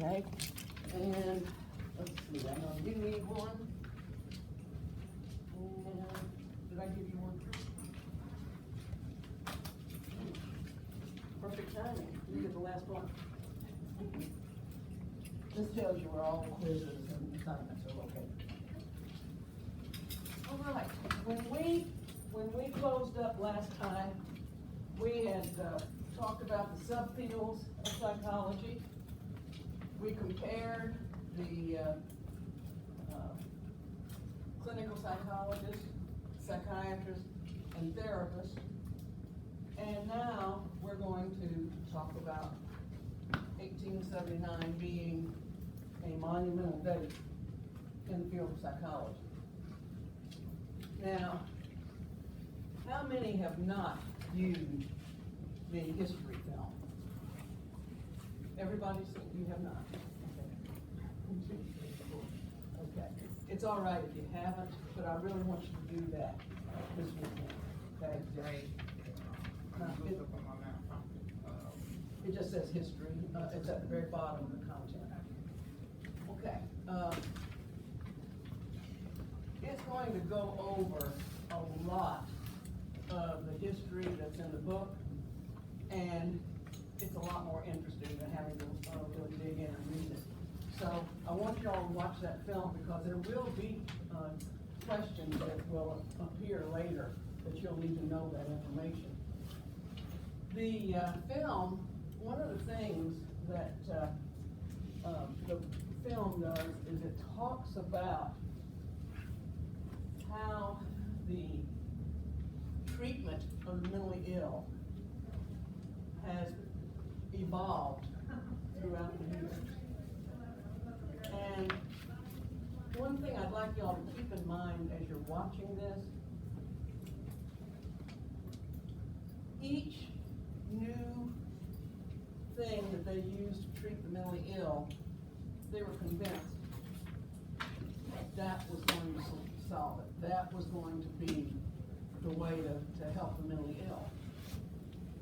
Okay, and let's see, I know you need one. And did I give you one? Perfect timing, you get the last one. This tells you where all the quizzes and assignments are located. All right, when we closed up last time, we had talked about the subfields of psychology. We compared the clinical psychologists, psychiatrists, and therapists. And now we're going to talk about 1879 being a monumental date in the field of psychology. Now, how many have not viewed the history film? Everybody's seen, you have not? Okay. It's all right if you haven't, but I really want you to do that this weekend, okay? It just says history, it's at the very bottom of the content. Okay, it's going to go over a lot of the history that's in the book, and it's a lot more interesting than having to really dig in and read it. So I want you all to watch that film because there will be questions that will appear later that you'll need to know that information. The film, one of the things that the film does is it talks about how the treatment of the mentally ill has evolved throughout the years. And one thing I'd like y'all to keep in mind as you're watching this, each new thing that they used to treat the mentally ill, they were convinced that was going to solve it. That was going to be the way to help the mentally ill.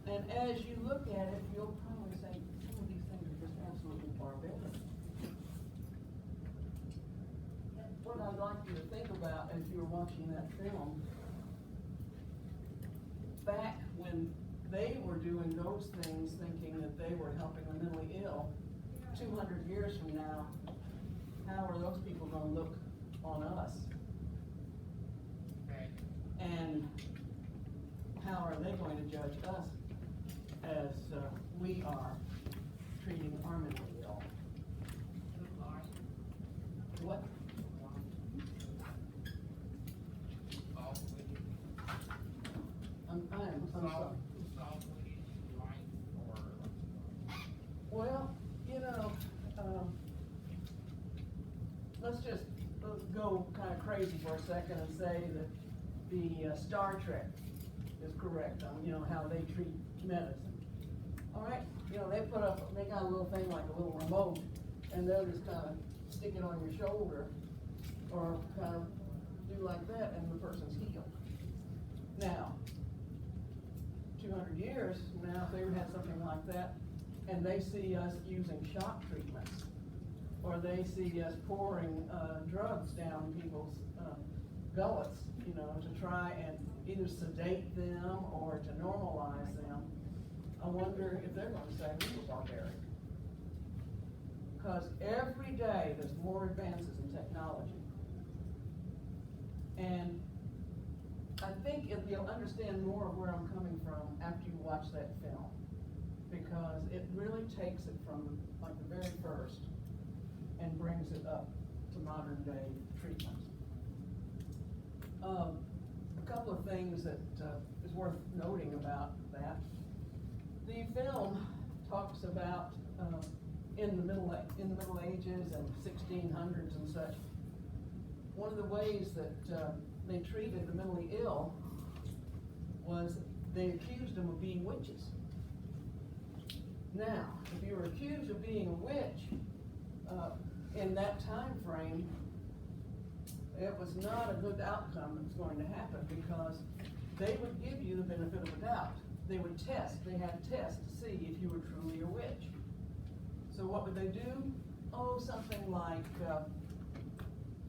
And as you look at it, you'll probably say, some of these things are just absolutely barbaric. What I'd like you to think about as you're watching that film, back when they were doing those things thinking that they were helping the mentally ill, 200 years from now, how are those people going to look on us? And how are they going to judge us as we are treating our mentally ill? What? I'm sorry. Well, you know, let's just go kind of crazy for a second and say that the Star Trek is correct on, you know, how they treat medicine. All right, you know, they got a little thing like a little remote, and they'll just kind of stick it on your shoulder, or kind of do like that, and the person's healed. Now, 200 years from now, if they had something like that, and they see us using shock treatments, or they see us pouring drugs down people's gullets, you know, to try and either sedate them or to normalize them, I wonder if they're going to say we were barbaric. Because every day there's more advances in technology. And I think if you'll understand more of where I'm coming from after you watch that film, because it really takes it from like the very first and brings it up to modern day treatments. A couple of things that is worth noting about that. The film talks about in the Middle Ages and 1600s and such. One of the ways that they treated the mentally ill was they accused them of being witches. Now, if you were accused of being a witch in that time frame, it was not a good outcome that was going to happen, because they would give you the benefit of the doubt. They would test, they had tests to see if you were truly a witch. So what would they do? Oh, something like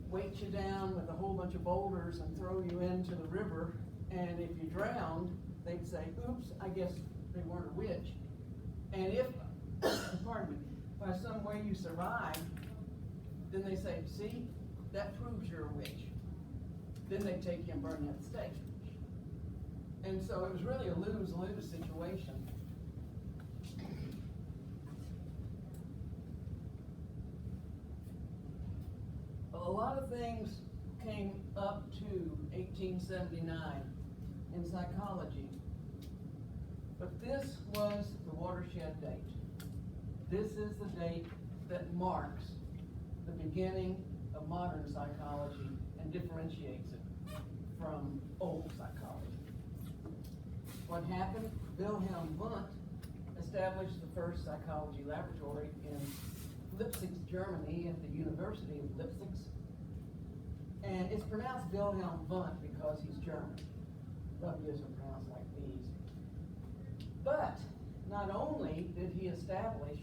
weight you down with a whole bunch of boulders and throw you into the river, and if you drowned, they'd say, oops, I guess they weren't a witch. And if, pardon me, by some way you survive, then they say, see, that proves you're a witch. Then they take you and burn you at the stake. And so it was really a lose-lose situation. A lot of things came up to 1879 in psychology, but this was the watershed date. This is the date that marks the beginning of modern psychology and differentiates it from old psychology. What happened? Wilhelm Wundt established the first psychology laboratory in Leipzig, Germany, at the University of Leipzig. And it's pronounced Wilhelm Wundt because he's German. W's are pronounced like B's. But not only did he establish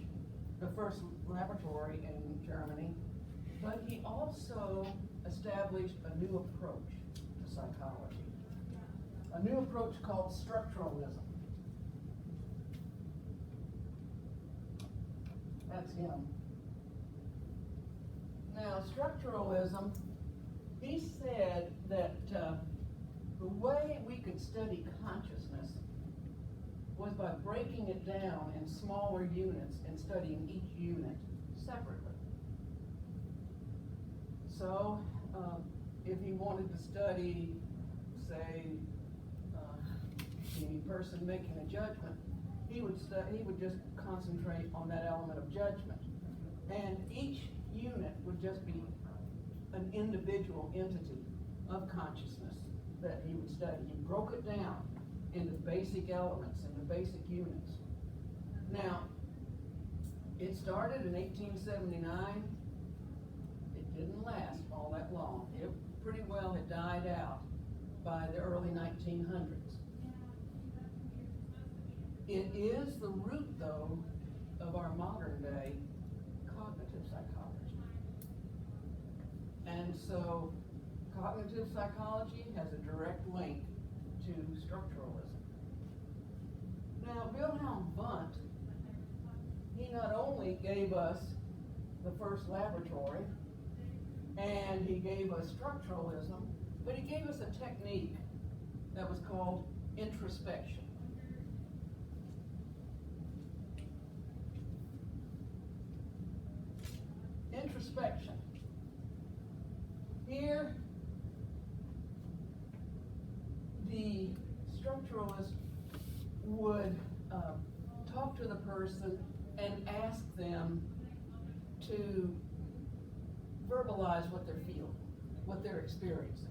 the first laboratory in Germany, but he also established a new approach to psychology. A new approach called structuralism. That's him. Now, structuralism, he said that the way we could study consciousness was by breaking it down in smaller units and studying each unit separately. So, if he wanted to study, say, the person making a judgment, he would just concentrate on that element of judgment. And each unit would just be an individual entity of consciousness that he would study. He broke it down into basic elements, into basic units. Now, it started in 1879. It didn't last all that long. It pretty well had died out by the early 1900s. It is the root, though, of our modern day cognitive psychology. And so cognitive psychology has a direct link to structuralism. Now, Wilhelm Wundt, he not only gave us the first laboratory, and he gave us structuralism, but he gave us a technique that was called introspection. Introspection. Here, the structuralist would talk to the person and ask them to verbalize what they're feeling, what they're experiencing.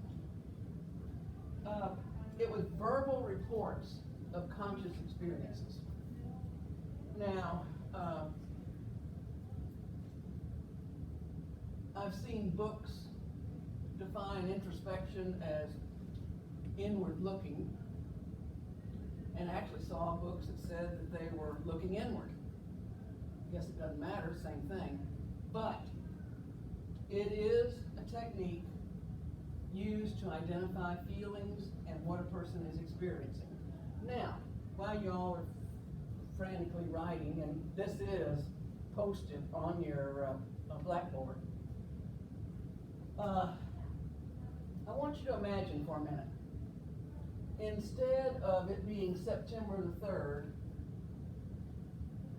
It was verbal reports of conscious experiences. Now, I've seen books define introspection as inward looking, and actually saw books that said that they were looking inward. I guess it doesn't matter, same thing. But it is a technique used to identify feelings and what a person is experiencing. Now, while y'all are frantically writing, and this is posted on your blackboard, I want you to imagine for a minute, instead of it being September the 3rd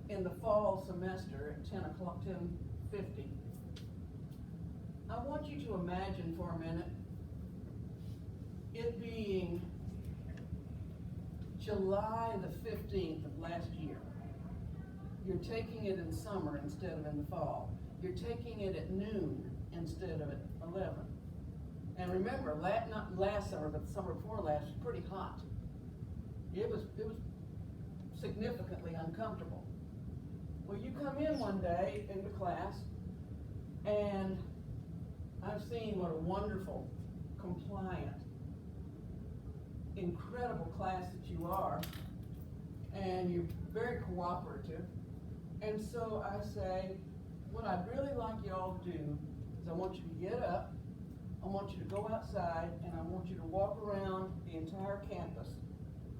in the fall semester at 10:50, I want you to imagine for a minute it being July the 15th of last year. You're taking it in summer instead of in the fall. You're taking it at noon instead of at 11. And remember, not last summer, but the summer before last was pretty hot. It was significantly uncomfortable. Well, you come in one day into class, and I've seen what a wonderful, compliant, incredible class that you are, and you're very cooperative, And so I say, what I'd really like you all to do is I want you to get up, I want you to go outside, and I want you to walk around the entire campus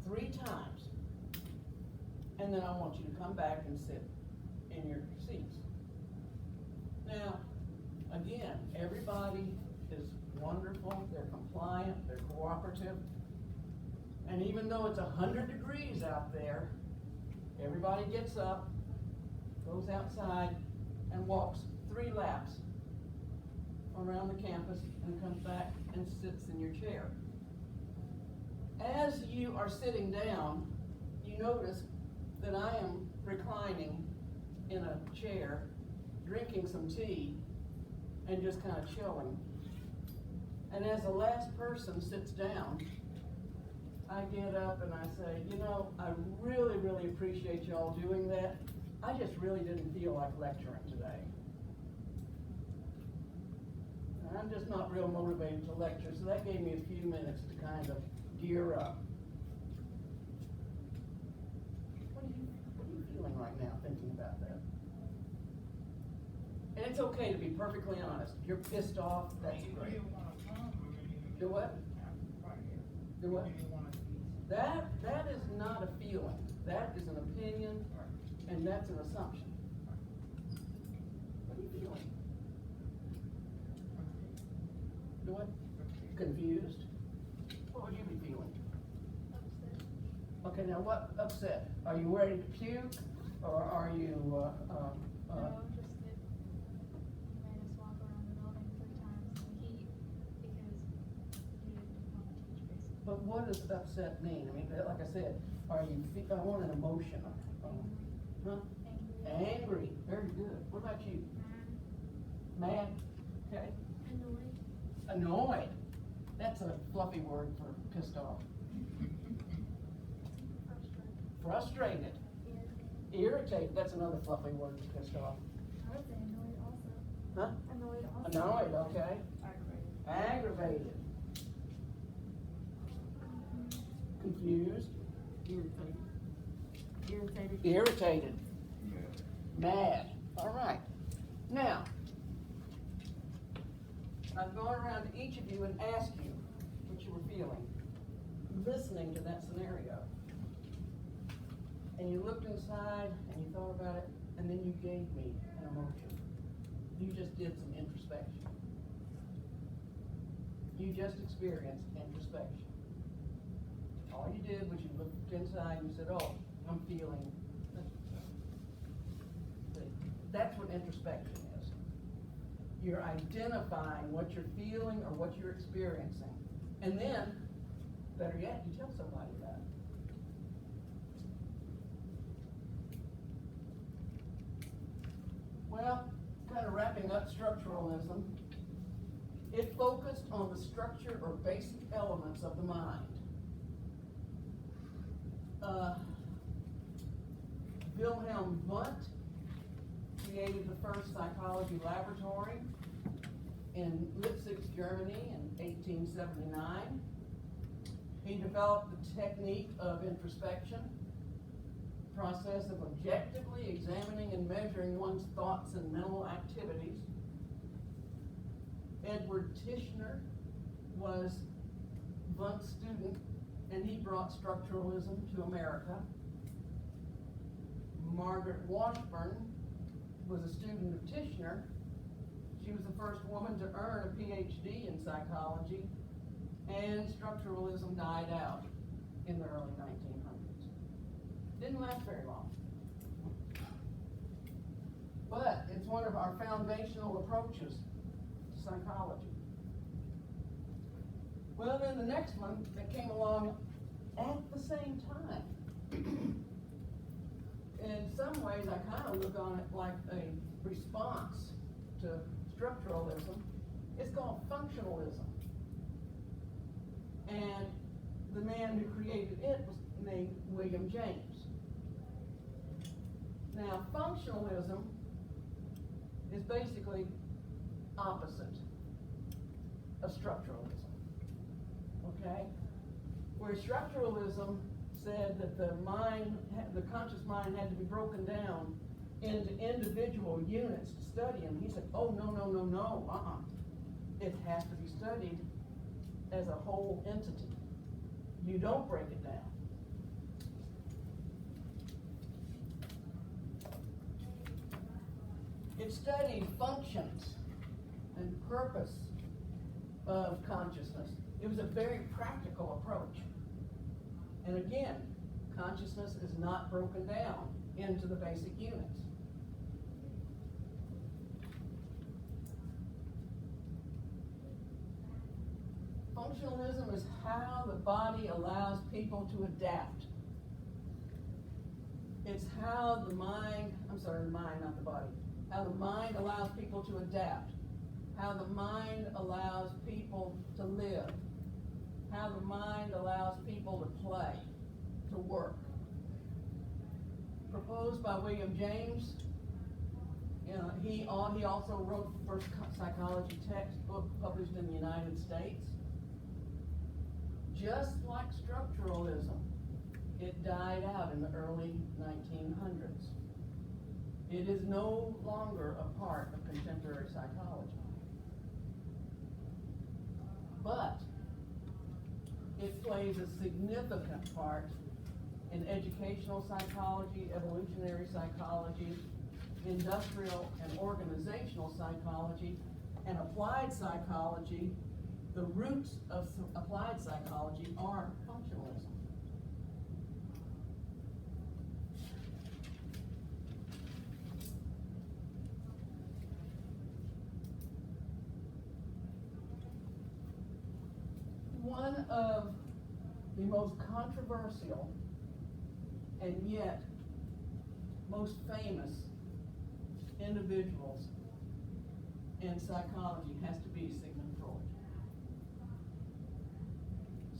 3 times. And then I want you to come back and sit in your seats. Now, again, everybody is wonderful, they're compliant, they're cooperative. And even though it's 100 degrees out there, everybody gets up, goes outside, and walks 3 laps around the campus and comes back and sits in your chair. As you are sitting down, you notice that I am reclining in a chair, drinking some tea, and just kind of chilling. And as the last person sits down, I get up and I say, you know, I really, really appreciate y'all doing that. I just really didn't feel like lecturing today. And I'm just not real motivated to lecture, so that gave me a few minutes to kind of gear up. What are you feeling right now thinking about that? And it's okay to be perfectly honest. You're pissed off, that's great. Do what? Do what? That is not a feeling. That is an opinion, and that's an assumption. What are you feeling? Do what? Confused? What would you be feeling? Upset. Okay, now what upset? Are you ready to puke, or are you, No, just that you made us walk around the building 3 times in the heat because you didn't want to teach, basically. but what does upset mean? I mean, like I said, I want an emotion. Huh? Angry. Angry, very good. What about you? Mad? Okay. Annoyed. Annoyed. That's a fluffy word for pissed off. Frustrated. Frustrated. Irritated. That's another fluffy word for pissed off. I would say annoyed also. Huh? Annoyed also. Annoyed, okay. Aggravated. Aggravated. Confused. Irritated. Irritated. Mad. All right. Now, I'm going around to each of you and ask you what you were feeling, listening to that scenario. And you looked inside and you thought about it, and then you gave me an emotion. You just did some introspection. You just experienced introspection. All you did was you looked inside and you said, oh, I'm feeling. That's what introspection is. You're identifying what you're feeling or what you're experiencing. And then, better yet, you tell somebody about it. Well, kind of wrapping up structuralism, it focused on the structure or basic elements of the mind. Wilhelm Wundt created the first psychology laboratory in Leipzig, Germany in 1879. He developed the technique of introspection, process of objectively examining and measuring one's thoughts and mental activities. Edward Tishner was Wundt's student, and he brought structuralism to America. Margaret Washburn was a student of Tishner. She was the first woman to earn a PhD in psychology, and structuralism died out in the early 1900s. Didn't last very long. But it's one of our foundational approaches to psychology. Well, then the next one that came along at the same time. In some ways, I kind of look on it like a response to structuralism. It's called functionalism. And the man who created it was named William James. Now, functionalism is basically opposite of structuralism. Okay? Where structuralism said that the conscious mind had to be broken down into individual units to study them. He said, oh, no. It has to be studied as a whole entity. You don't break it down. It studied functions and purpose of consciousness. It was a very practical approach. And again, consciousness is not broken down into the basic units. Functionalism is how the body allows people to adapt. It's how the mind, not the body, how the mind allows people to adapt, how the mind allows people to live, how the mind allows people to play, to work. Proposed by William James. He also wrote the first psychology textbook published in the United States. Just like structuralism, it died out in the early 1900s. It is no longer a part of contemporary psychology. But it plays a significant part in educational psychology, evolutionary psychology, industrial and organizational psychology, and applied psychology. The roots of applied psychology are functionalism. One of the most controversial and yet most famous individuals in psychology has to be Sigmund Freud.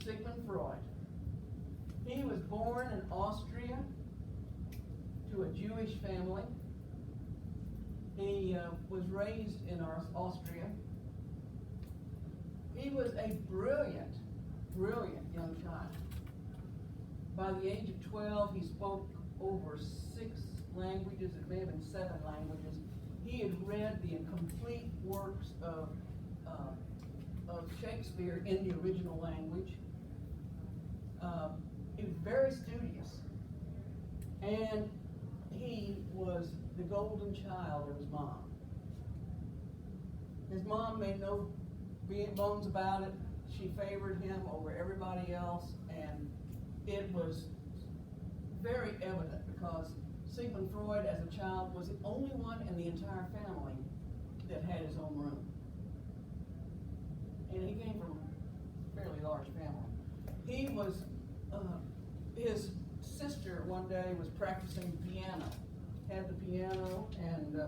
Sigmund Freud. He was born in Austria to a Jewish family. He was raised in Austria. He was a brilliant young child. By the age of 12, he spoke over 6 languages, it may have been 7 languages. He had read the complete works of Shakespeare in the original language. He was very studious, and he was the golden child of his mom. His mom made no bones about it. She favored him over everybody else, and it was very evident because Sigmund Freud, as a child, was the only one in the entire family that had his own room. And he came from a fairly large family. He was, his sister one day was practicing piano, had the piano, and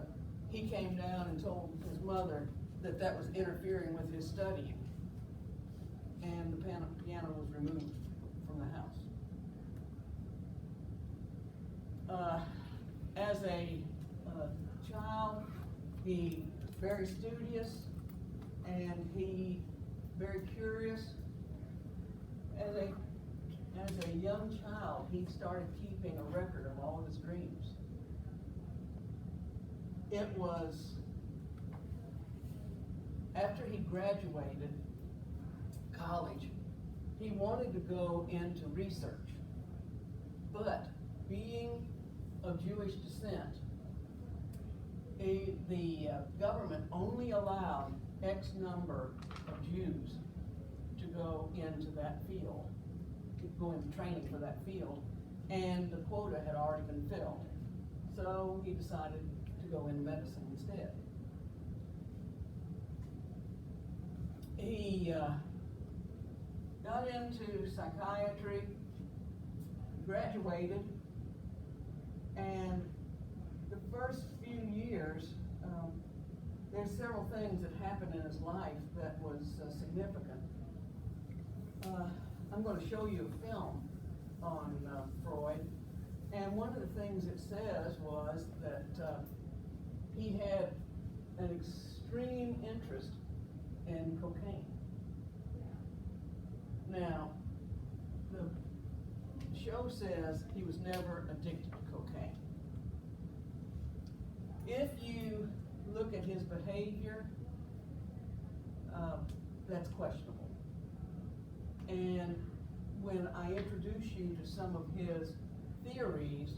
he came down and told his mother that that was interfering with his studying. And the piano was removed from the house. As a child, he was very studious, and he very curious. As a young child, he started keeping a record of all of his dreams. It was after he graduated college, he wanted to go into research, but being of Jewish descent, the government only allowed X number of Jews to go into that field, to go into training for that field, and the quota had already been filled. So he decided to go into medicine instead. He got into psychiatry, graduated, and the first few years, there's several things that happened in his life that was significant. I'm going to show you a film on Freud, and one of the things it says was that he had an extreme interest in cocaine. Now, the show says he was never addicted to cocaine. look at his behavior, that's questionable. And when I introduce you to some of his theories,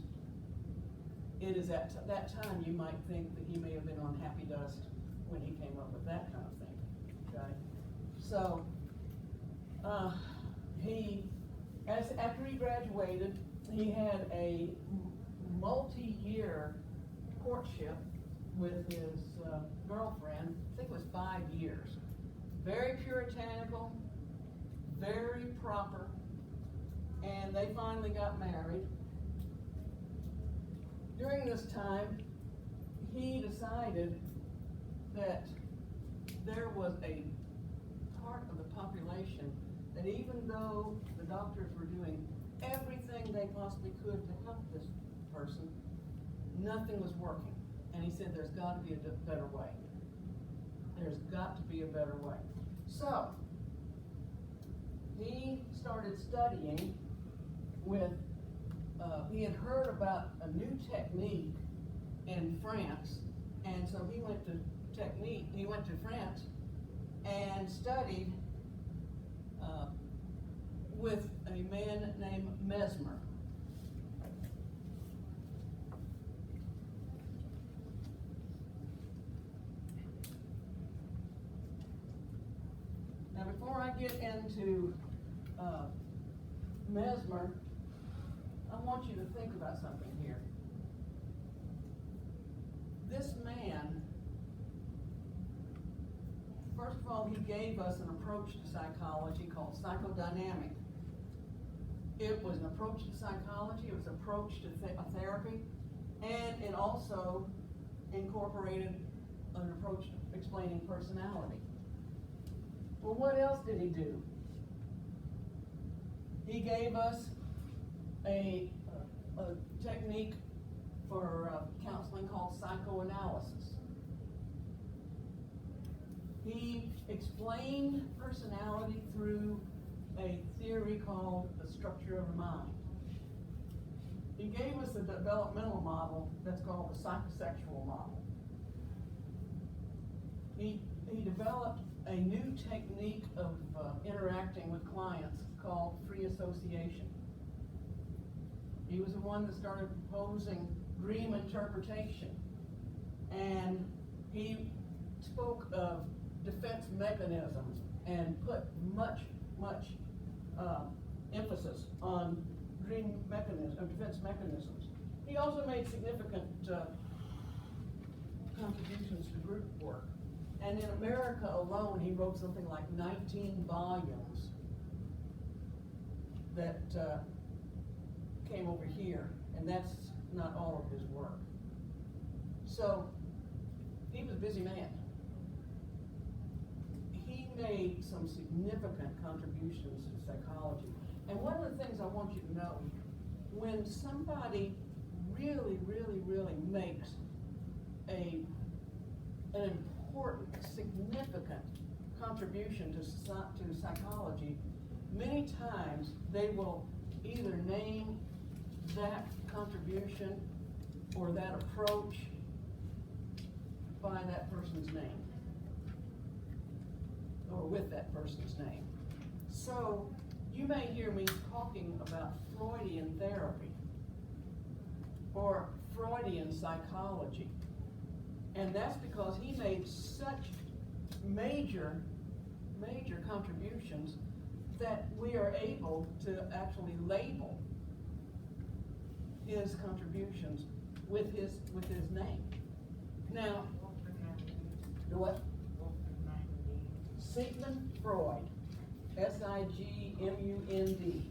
it is at that time you might think that he may have been on happy dust when he came up with that kind of thing, okay? So, after he graduated, he had a multi-year courtship with his girlfriend. I think it was 5 years. Very puritanical, very proper, and they finally got married. During this time, he decided that there was a part of the population that even though the doctors were doing everything they possibly could to help this person, nothing was working. And he said, there's got to be a better way. There's got to be a better way. So, he started studying with, he had heard about a new technique in France, and so he went to France and studied with a man named Mesmer. Now, before I get into Mesmer, I want you to think about something here. This man, first of all, he gave us an approach to psychology called psychodynamic. It was an approach to psychology, it was an approach to therapy, and it also incorporated an approach to explaining personality. Well, what else did he do? He gave us a technique for counseling called psychoanalysis. He explained personality through a theory called the structure of the mind. He gave us a developmental model that's called the psychosexual model. He developed a new technique of interacting with clients called free association. He was the one that started proposing dream interpretation. And he spoke of defense mechanisms and put much emphasis on defense mechanisms. He also made significant contributions to group work. And in America alone, he wrote something like 19 volumes that came over here, and that's not all of his work. So, he was a busy man. He made some significant contributions to psychology. And one of the things I want you to know, when somebody really makes an important, significant contribution to psychology, many times they will either name that contribution or that approach by that person's name, or with that person's name. So you may hear me talking about Freudian therapy or Freudian psychology, and that's because he made such major contributions that we are able to actually label his contributions with his name. Now, what? Sigmund Freud, S-I-G-M-U-N-D,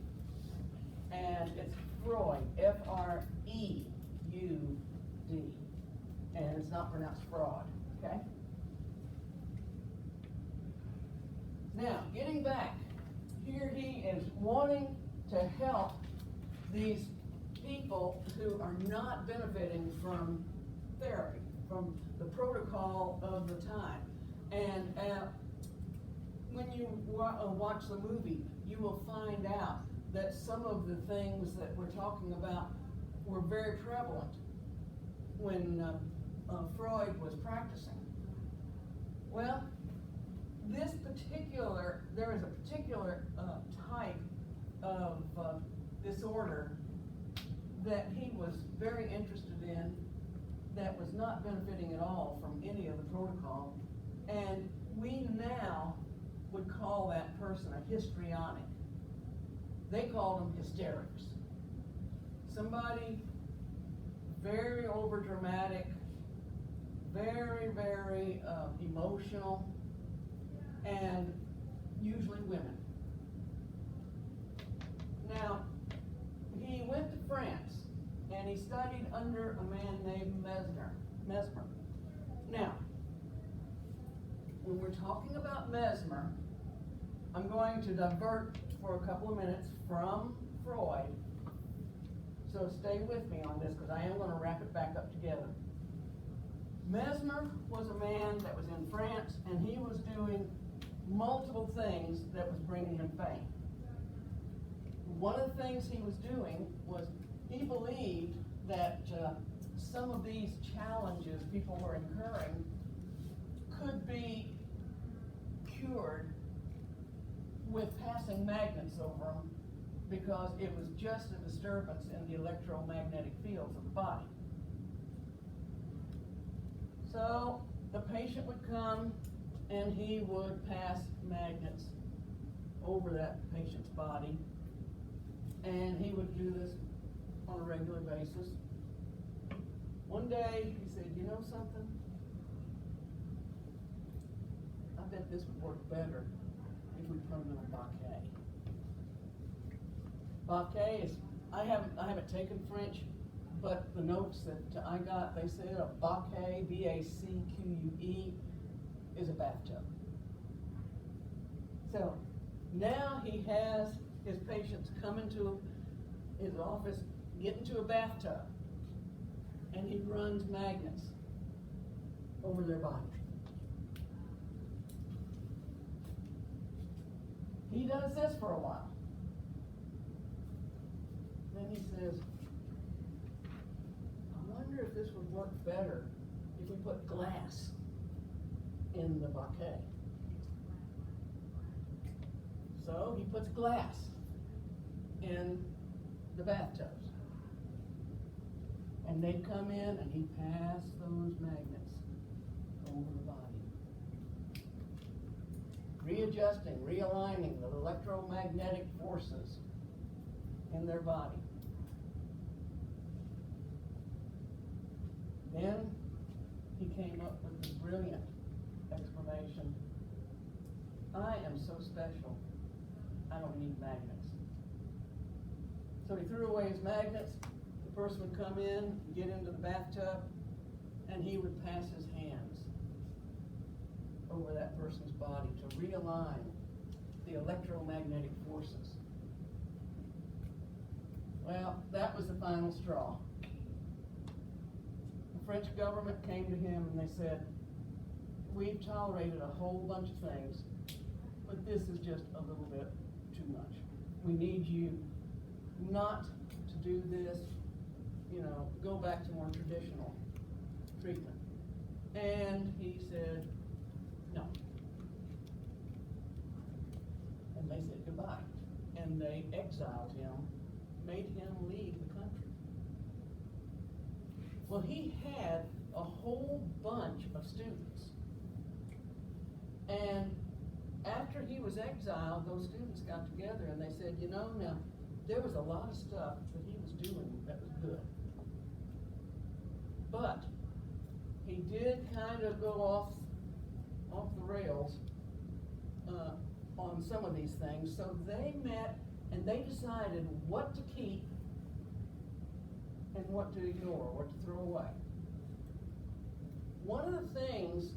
and it's Freud, F-R-E-U-D, and it's not pronounced fraud, okay? Now, getting back, here he is wanting to help these people who are not benefiting from therapy, from the protocol of the time. And when you watch the movie, you will find out that some of the things that we're talking about were very prevalent when Freud was practicing. Well, there is a particular type of disorder that he was very interested in that was not benefiting at all from any of the protocol. And we now would call that person a histrionic. They called them hysterics. Somebody very overdramatic, very, very emotional, and usually women. Now, he went to France and he studied under a man named Mesmer. Now, when we're talking about Mesmer, I'm going to divert for a couple of minutes from Freud. So stay with me on this because I am going to wrap it back up together. Mesmer was a man that was in France and he was doing multiple things that was bringing him fame. One of the things he was doing was he believed that some of these challenges people were incurring could be cured with passing magnets over them because it was just a disturbance in the electromagnetic fields of the body. So the patient would come and he would pass magnets over that patient's body, and he would do this on a regular basis. One day he said, you know something? I bet this would work better if we put them in a baquet. Baquet is, I haven't taken French, but the notes that I got, they said a baquet, B-A-C-Q-U-E, is a bathtub. So now he has his patients come into his office, get into a bathtub, and he runs magnets over their body. He does this for a while. Then he says, I wonder if this would work better if we put glass in the baquet. So he puts glass in the bathtubs. And they'd come in and he'd pass those magnets over the body. Readjusting, realigning the electromagnetic forces in their body. Then he came up with this brilliant explanation. I am so special, I don't need magnets. So he threw away his magnets. The person would come in, get into the bathtub, and he would pass his hands over that person's body to realign the electromagnetic forces. Well, that was the final straw. The French government came to him and they said, we've tolerated a whole bunch of things, but this is just a little bit too much. We need you not to do this, go back to more traditional treatment. And he said, no. And they said goodbye. And they exiled him, made him leave the country. Well, he had a whole bunch of students. And after he was exiled, those students got together and they said, now, there was a lot of stuff that he was doing that was good. But he did kind of go off the rails on some of these things. So they met and they decided what to keep and what to ignore, what to throw away. One of the things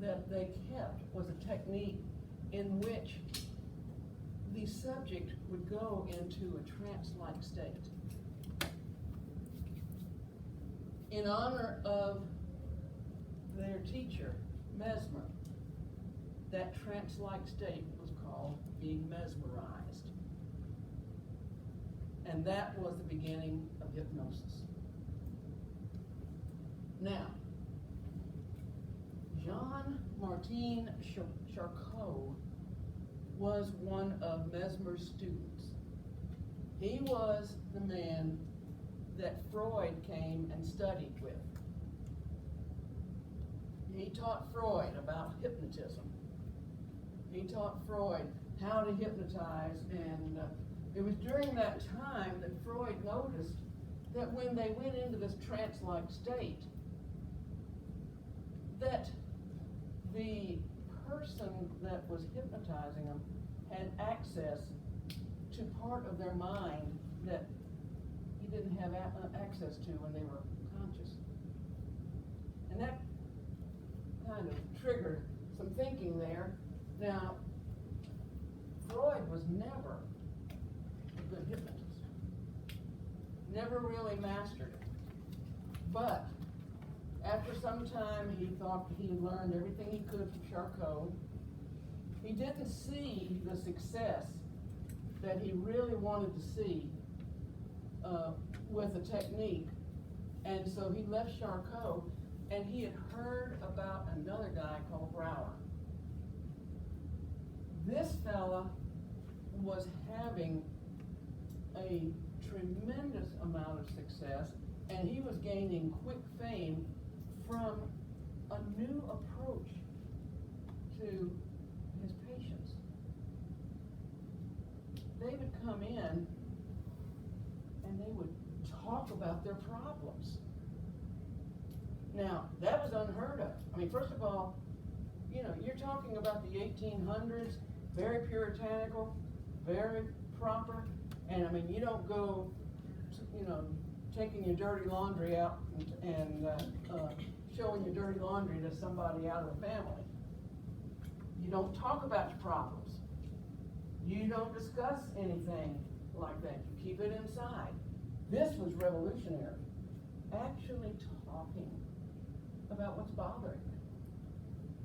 that they kept was a technique in which the subject would go into a trance-like state. In honor of their teacher, Mesmer, that trance-like state was called being mesmerized. And that was the beginning of hypnosis. Now, Jean Jean-Martin Charcot was one of Mesmer's students. He was the man that Freud came and studied with. He taught Freud about hypnotism. He taught Freud how to hypnotize, and it was during that time that Freud noticed that when they went into this trance-like state, that the person that was hypnotizing them had access to part of their mind that he didn't have access to when they were conscious. And that kind of triggered some thinking there. Now, Freud was never a good hypnotist. Never really mastered it. But after some time, he thought he had learned everything he could from Charcot. He didn't see the success that he really wanted to see with the technique. And so he left Charcot, and he had heard about another guy called Brouwer. This fella was having a tremendous amount of success, and he was gaining quick fame from a new approach to his patients. They would come in and they would talk about their problems. Now, that was unheard of. I mean, first of all, you know, you're talking about the 1800s, very puritanical, very proper, and I mean, you don't go, you know, taking your dirty laundry out and showing your dirty laundry to somebody out of the family. You don't talk about your problems. You don't discuss anything like that. You keep it inside. This was revolutionary. Actually talking about what's bothering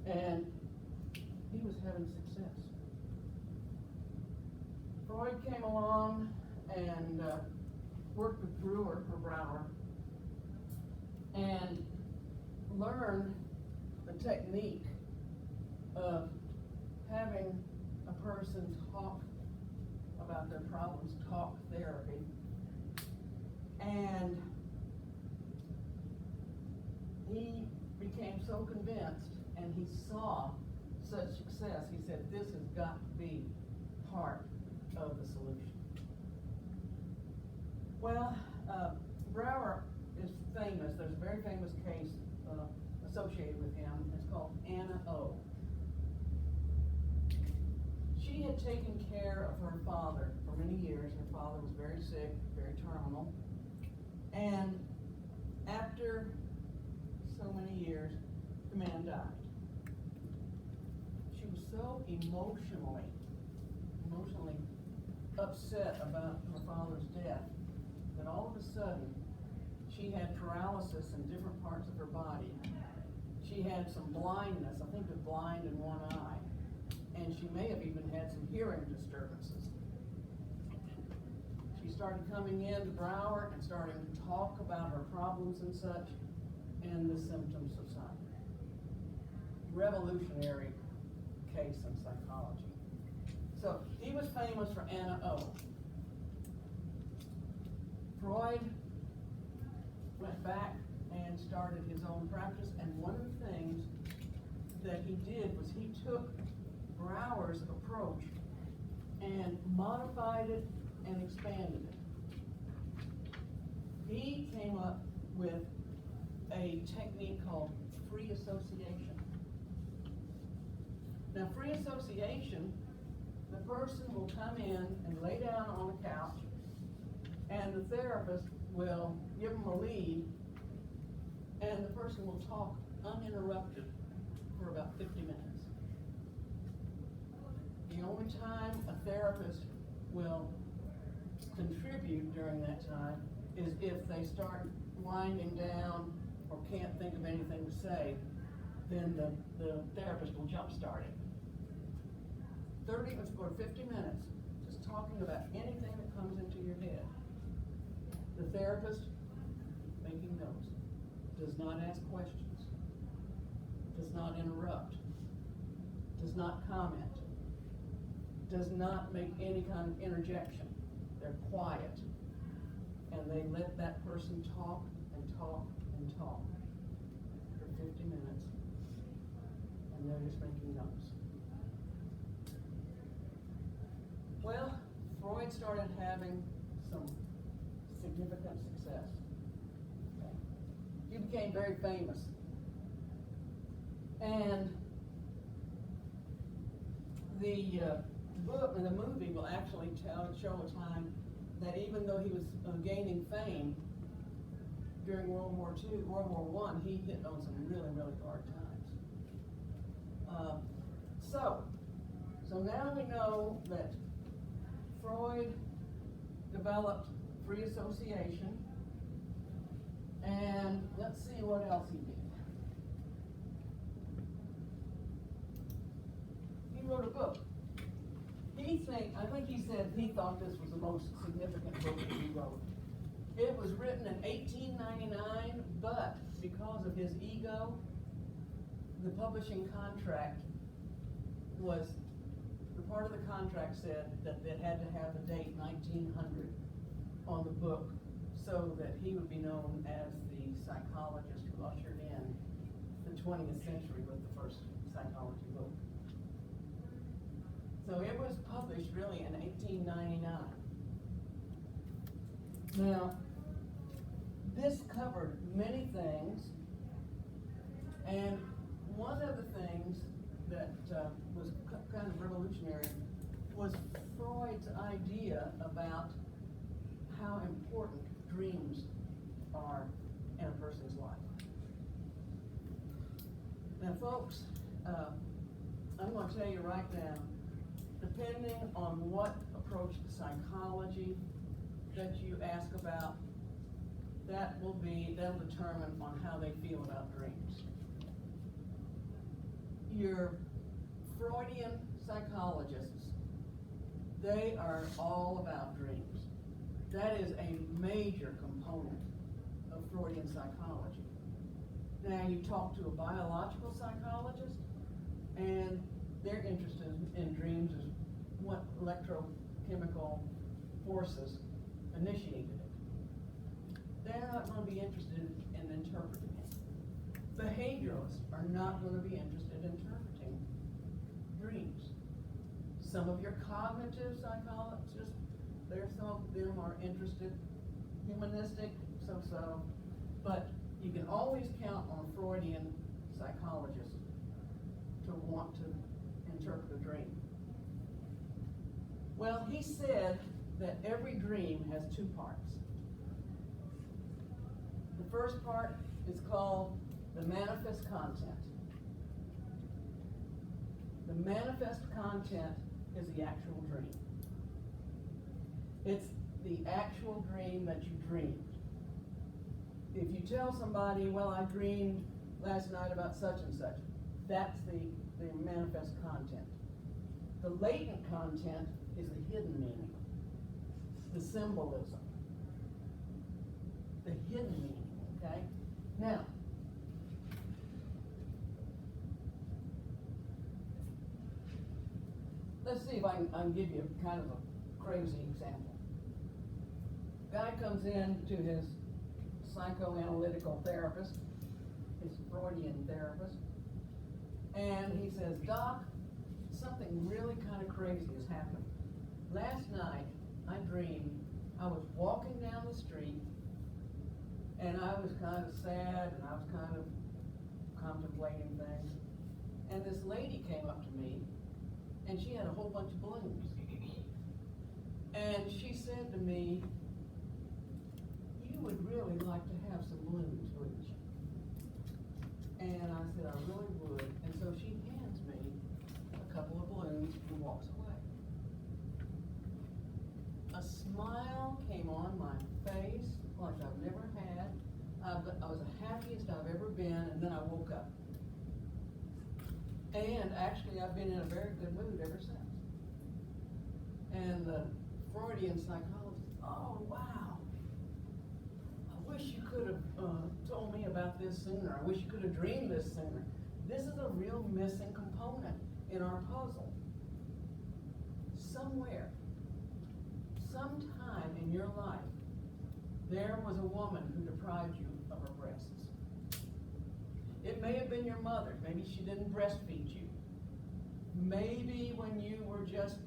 you. And he was having success. Freud came along and worked with Brouwer and learned the technique of having a person talk about their problems, talk therapy. And he became so convinced, and he saw such success, he said, this has got to be part of the solution. Well, Brouwer is famous. There's a very famous case associated with him. It's called Anna O. She had taken care of her father for many years. Her father was very sick, very terminal. And after so many years, the man died. She was so emotionally upset about her father's death that all of a sudden she had paralysis in different parts of her body. She had some blindness, I think was blind in one eye, and she may have even had some hearing disturbances. She started coming in to Brouwer and starting to talk about her problems and such, and the symptoms subsided. Revolutionary case in psychology. So he was famous for Anna O. Freud went back and started his own practice, and one of the things that he did was he took Brouwer's approach and modified it and expanded it. He came up with a technique called free association. Now, free association, the person will come in and lay down on a couch, and the therapist will give them a lead, and the person will talk uninterrupted for about 50 minutes. The only time a therapist will contribute during that time is if they start winding down or can't think of anything to say, then the therapist will jumpstart it. 30 or 50 minutes, just talking about anything that comes into your head. The therapist, making notes, does not ask questions, does not interrupt, does not comment, does not make any kind of interjection. They're quiet, and they let that person talk and talk and talk for 50 minutes, and they're just making notes. Well, Freud started having some significant success. Okay. He became very famous. And the book and the movie will actually show a time that even though he was gaining fame during World War I, he hit on some really, really hard times. So now we know that Freud developed free association, and let's see what else he did. He wrote a book. I think he said he thought this was the most significant book that he wrote. It was written in 1899, but because of his ego, the publishing contract was, the part of the contract said that it had to have the date 1900 on the book so that he would be known as the psychologist who ushered in the 20th century with the first psychology book. So it was published really in 1899. Now, this covered many things, and one of the things that was kind of revolutionary was Freud's idea about how important dreams are in a person's life. Now, folks, I'm going to tell you right now, depending on what approach to psychology that you ask about, that'll determine on how they feel about dreams. Your Freudian psychologists, they are all about dreams. That is a major component of Freudian psychology. Now you talk to a biological psychologist, and they're interested in dreams as what electrochemical forces initiated it. They're not going to be interested in interpreting it. Behavioralists are not going to be interested in interpreting dreams. Some of your cognitive psychologists, some of them are interested, humanistic, so, but you can always count on a Freudian psychologist to want to interpret a dream. Well, he said that every dream has two parts. The first part is called the manifest content. The manifest content is the actual dream. It's the actual dream that you dreamed. If you tell somebody, well, I dreamed last night about such and such, that's the manifest content. The latent content is the hidden meaning, the symbolism, the hidden meaning, okay? Now, let's see if I can give you kind of a crazy example. Guy comes in to his psychoanalytical therapist, his Freudian therapist, and he says, Doc, something really kind of crazy has happened. Last night, I dreamed I was walking down the street, and I was kind of sad, and I was kind of contemplating things, and this lady came up to me, and she had a whole bunch of balloons. And she said to me, you would really like to have some balloons, wouldn't you? And I said, I really would. And so she hands me a couple of balloons and walks away. A smile came on my face like I've never had. I was the happiest I've ever been, and then I woke up. And actually, I've been in a very good mood ever since. And the Freudian psychologist, oh, wow. I wish you could have told me about this sooner. I wish you could have dreamed this sooner. This is a real missing component in our puzzle. Somewhere, sometime in your life, there was a woman who deprived you of her breasts. It may have been your mother. Maybe she didn't breastfeed you. Maybe when you were just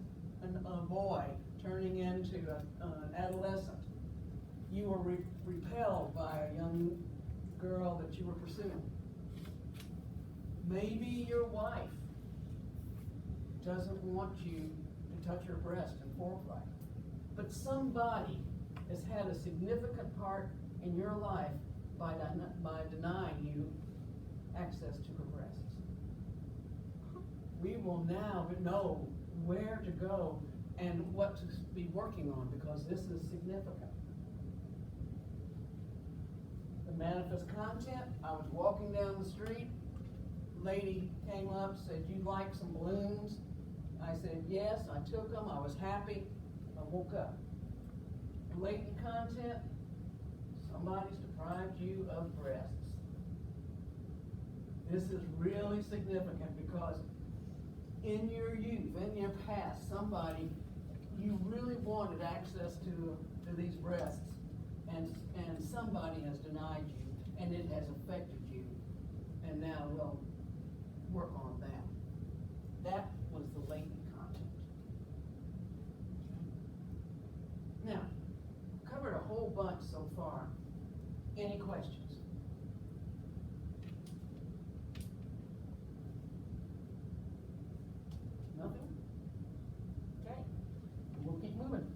a boy turning into an adolescent, you were repelled by a young girl that you were pursuing. Maybe your wife doesn't want you to touch her breast in foreplay. But somebody has had a significant part in your life by denying you access to her breasts. We will now know where to go and what to be working on, because this is significant. The manifest content, I was walking down the street, lady came up, said, "You'd like some balloons?" I said, "Yes." I took them, I was happy, I woke up. Latent content, somebody's deprived you of breasts. This is really significant because in your youth, in your past, somebody, you really wanted access to these breasts, and somebody has denied you, and it has affected you, and now we'll work on that. That was the latent content. Now, covered a whole bunch so far. Any questions? Nothing? Okay, we'll keep moving.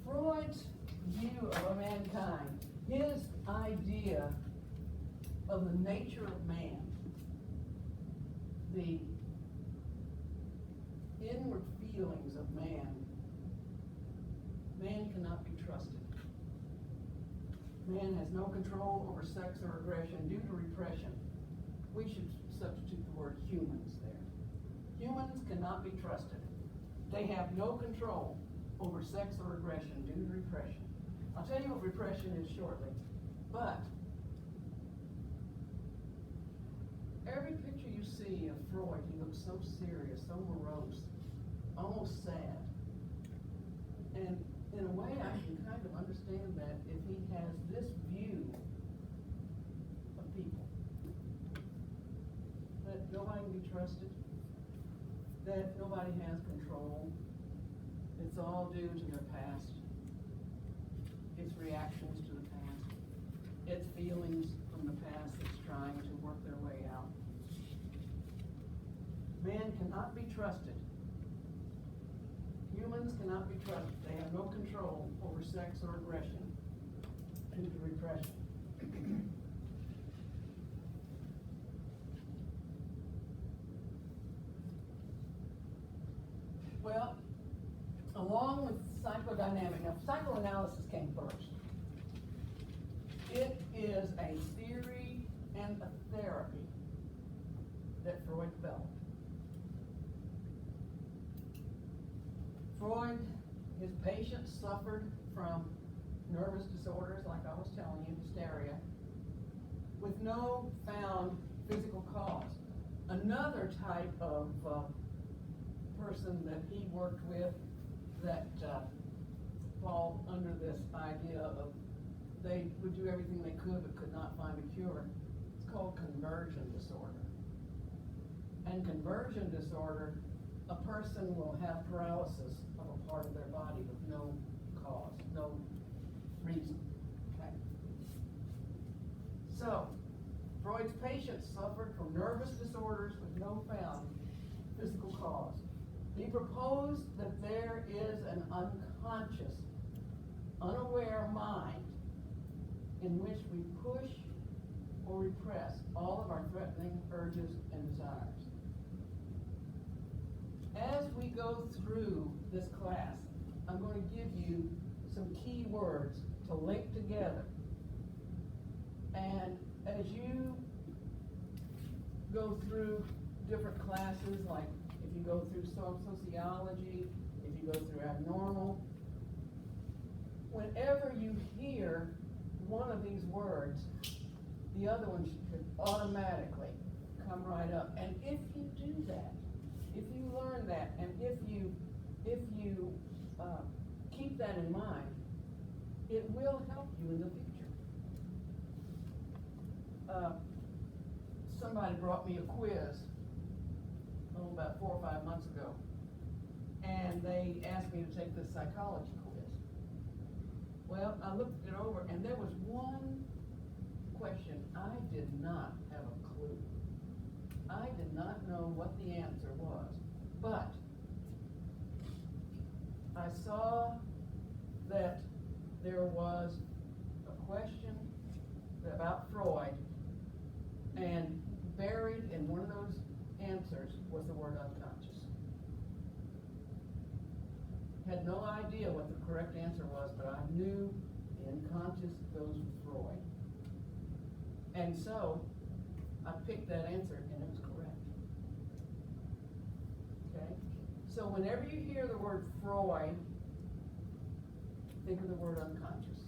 Freud's view of mankind, his idea of the nature of man, the inward feelings of man cannot be trusted. Man has no control over sex or aggression due to repression. We should substitute the word humans there. Humans cannot be trusted. They have no control over sex or aggression due to repression. I'll tell you what repression is shortly, but every picture you see of Freud, he looks so serious, so morose, almost sad. And in a way, I can kind of understand that if he has this view of people, that nobody can be trusted, that nobody has control, it's all due to their past, it's reactions to the past, it's feelings from the past that's trying to work their way out. Man cannot be trusted. Humans cannot be trusted. They have no control over sex or aggression due to repression. Well, along with psychodynamic, now psychoanalysis came first. It is a theory and a therapy that Freud developed. Freud, his patients suffered from nervous disorders, like I was telling you, hysteria, with no found physical cause. Another type of person that he worked with that fall under this idea of they would do everything they could but could not find a cure. It's called conversion disorder. And conversion disorder, a person will have paralysis of a part of their body with no cause, no reason. Okay. So, Freud's patients suffered from nervous disorders with no found physical cause. He proposed that there is an unconscious, unaware mind in which we push or repress all of our threatening urges and desires. As we go through this class, I'm going to give you some key words to link together. And as you go through different classes, like if you go through sociology, if you go through abnormal, whenever you hear one of these words, the other one should automatically come right up. And if you do that, if you learn that, and if you keep that in mind, it will help you in the future. Somebody brought me a quiz, about 4 or 5 months ago, and they asked me to take this psychology quiz. Well, I looked it over, and there was one question I did not have a clue. I did not know what the answer was, but I saw that there was a question about Freud, and buried in one of those answers was the word unconscious. Had no idea what the correct answer was, but I knew the unconscious goes with Freud. And so I picked that answer, and it was correct. Okay? So whenever you hear the word Freud, think of the word unconscious.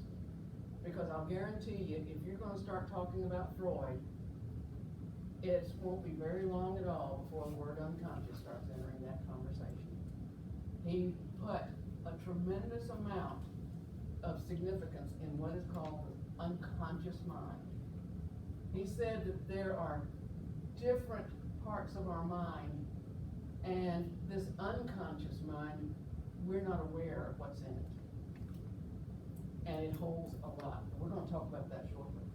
Because I'll guarantee you, if you're going to start talking about Freud, it won't be very long at all before the word unconscious starts entering that conversation. He put a tremendous amount of significance in what is called the unconscious mind. He said that there are different parts of our mind, and this unconscious mind, we're not aware of what's in it. And it holds a lot. We're going to talk about that shortly.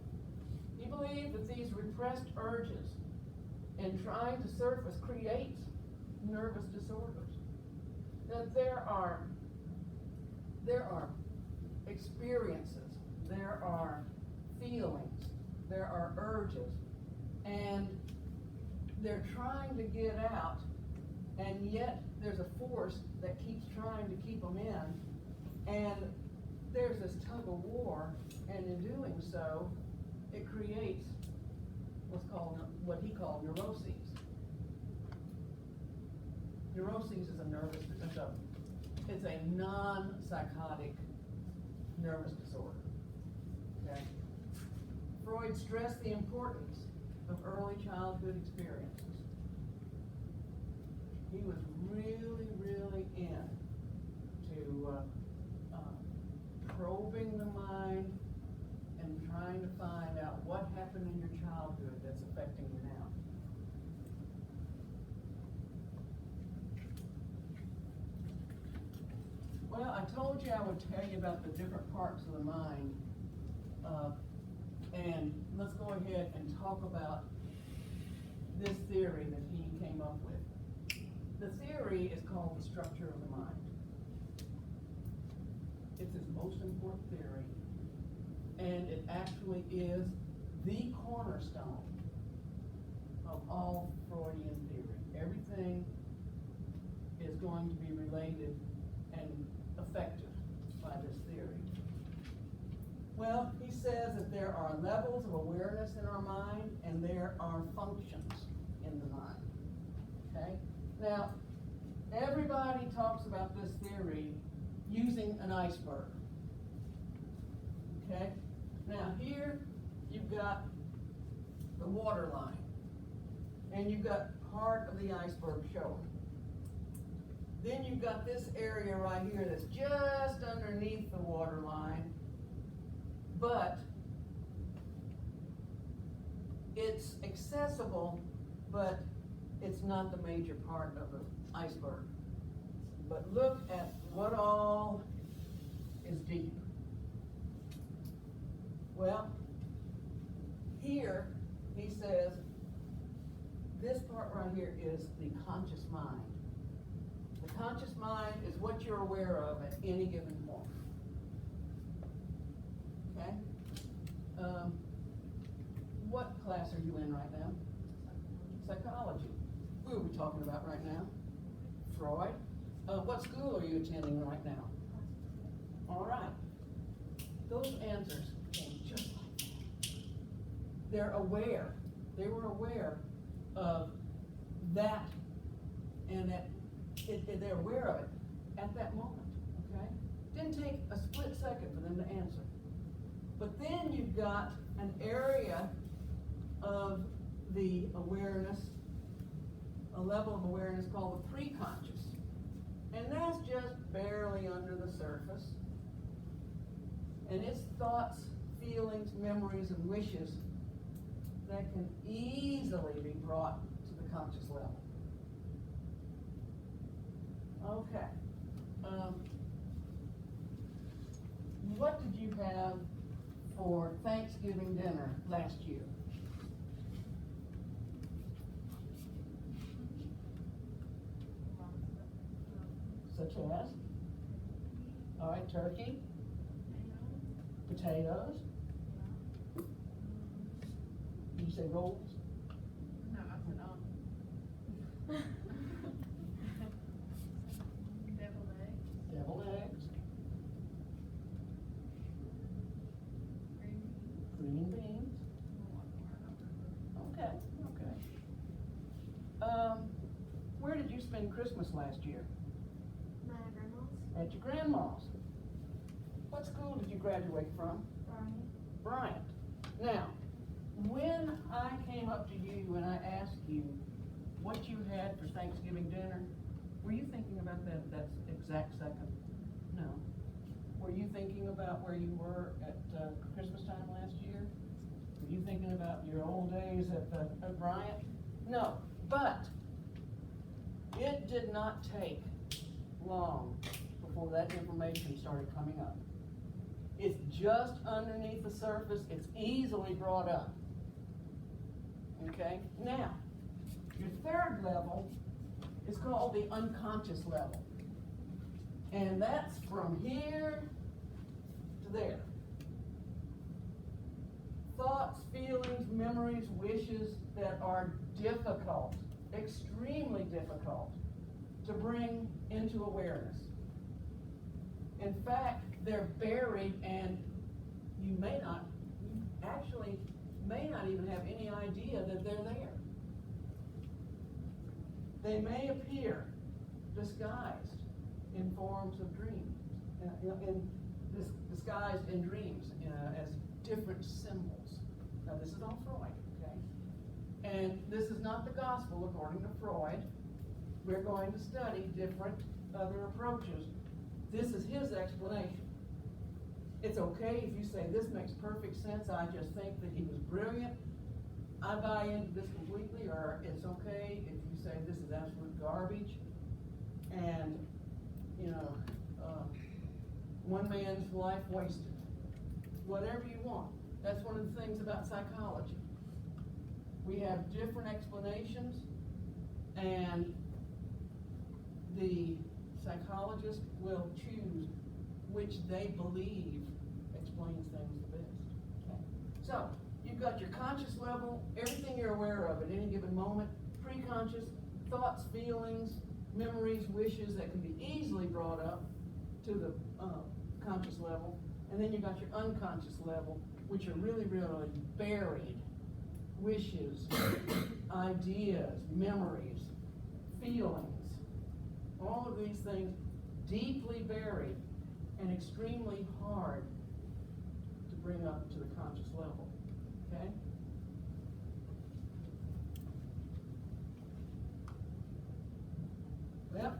He believed that these repressed urges in trying to surface create nervous disorders. That there are experiences, there are feelings, there are urges, and they're trying to get out, and yet there's a force that keeps trying to keep them in, and there's this tug of war, and in doing so, it creates what he called neuroses. Neuroses is it's a non-psychotic nervous disorder. Okay? Freud stressed the importance of early childhood experiences. He was really, really into probing the mind and trying to find out what happened in your childhood that's affecting you now. Well, I told you I would tell you about the different parts of the mind, and let's go ahead and talk about this theory that he came up with. The theory is called the structure of the mind. It's his most important theory, and it actually is the cornerstone of all Freudian theory. Everything is going to be related and affected by this theory. Well, he says that there are levels of awareness in our mind, and there are functions in the mind. Okay? Now, everybody talks about this theory using an iceberg. Okay? Now here you've got the water line, and you've got part of the iceberg showing. Then you've got this area right here that's just underneath the water line, but it's accessible, but it's not the major part of the iceberg. But look at what all is deep. Well, here he says this part right here is the conscious mind. The conscious mind is what you're aware of at any given point. Okay? What class are you in right now? Psychology. Who are we talking about right now? Freud. What school are you attending right now? All right. Those answers came just like that. They're aware. They were aware of that, and that they're aware of it at that moment. Okay. Didn't take a split second for them to answer. But then you've got an area of the awareness, a level of awareness called the preconscious. And that's just barely under the surface. And it's thoughts, feelings, memories, and wishes that can easily be brought to the conscious level. Okay. What did you have for Thanksgiving dinner last year? Such as? All right, turkey, potatoes. Did you say rolls? No, I said deviled eggs. Deviled eggs, green beans. Okay, okay. Where did you spend Christmas last year? My grandma's. At your grandma's. What school did you graduate from? Bryant. Now, when I came up to you and I asked you what you had for Thanksgiving dinner, were you thinking about that exact second? No. Were you thinking about where you were at Christmas time last year? Were you thinking about your old days at Bryant? No, but it did not take long before that information started coming up. It's just underneath the surface. It's easily brought up. Okay? Now, your third level is called the unconscious level. And that's from here to there. Thoughts, feelings, memories, wishes that are difficult, extremely difficult to bring into awareness. In fact, they're buried and you actually may not even have any idea that they're there. They may appear disguised in forms of dreams, disguised in dreams as different symbols. Now this is all Freud, okay? And this is not the gospel according to Freud. We're going to study different other approaches. This is his explanation. It's okay if you say, this makes perfect sense, I just think that he was brilliant, I buy into this completely, or it's okay if you say this is absolute garbage, and, one man's life wasted. Whatever you want. That's one of the things about psychology. We have different explanations, and the psychologist will choose which they believe explains things the best. Okay? So, you've got your conscious level, everything you're aware of at any given moment, preconscious, thoughts, feelings, memories, wishes that can be easily brought up to the conscious level, and then you've got your unconscious level, which are really, really buried wishes, ideas, memories, feelings, all of these things deeply buried and extremely hard to bring up to the conscious level, okay? Well,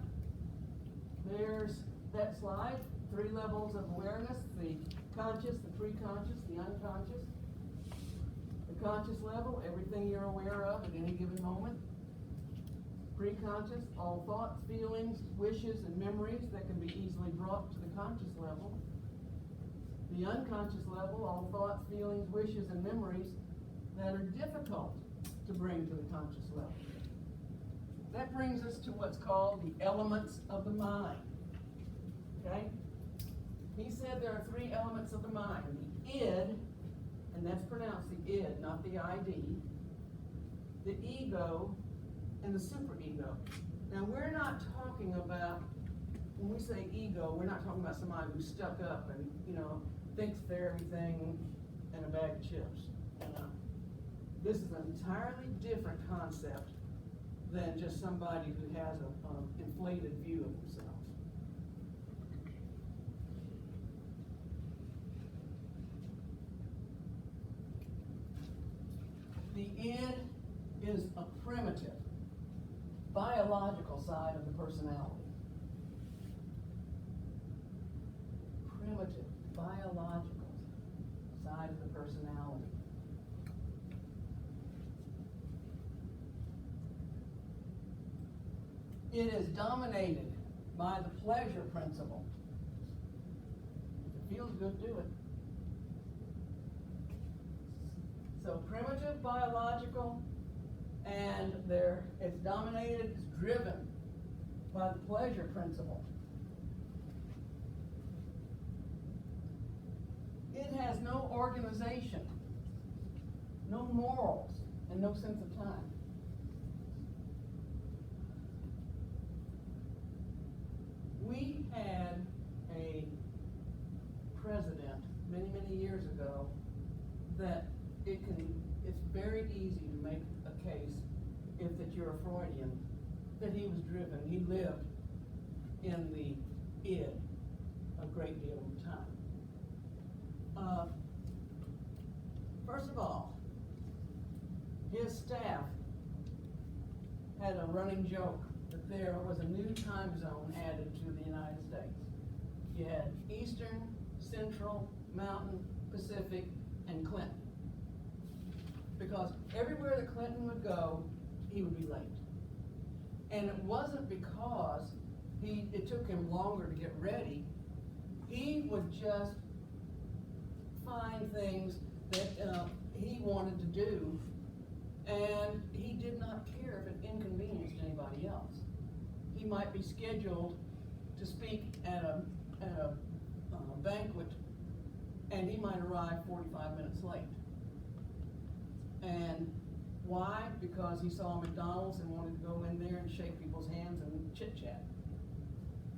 there's that slide, 3 levels of awareness, the conscious, the preconscious, the unconscious. The conscious level, everything you're aware of at any given moment. Preconscious, all thoughts, feelings, wishes, and memories that can be easily brought to the conscious level. The unconscious level, all thoughts, feelings, wishes, and memories that are difficult to bring to the conscious level. That brings us to what's called the elements of the mind. Okay? He said there are 3 elements of the mind. The id, and that's pronounced the id, not the ID. The ego, and the superego. Now we're not talking about, when we say ego, we're not talking about somebody who's stuck up and, thinks they're everything in a bag of chips. This is an entirely different concept than just somebody who has an inflated view of themselves. The id is a primitive, biological side of the personality. Primitive, biological side of the personality. It is dominated by the pleasure principle. If it feels good, do it. So primitive, biological, and it's dominated, it's driven by the pleasure principle. It has no organization, no morals, and no sense of time. We had a president many, many years ago that it's very easy to make a case that you're a Freudian, that he was driven, he lived in the id a great deal of the time. First of all, his staff had a running joke that there was a new time zone added to the United States. You had Eastern, Central, Mountain, Pacific, and Clinton. Because everywhere that Clinton would go, he would be late. And it wasn't because it took him longer to get ready. He would just find things that he wanted to do, and he did not care if it inconvenienced anybody else. He might be scheduled to speak at a banquet, and he might arrive 45 minutes late. And why? Because he saw McDonald's and wanted to go in there and shake people's hands and chit-chat.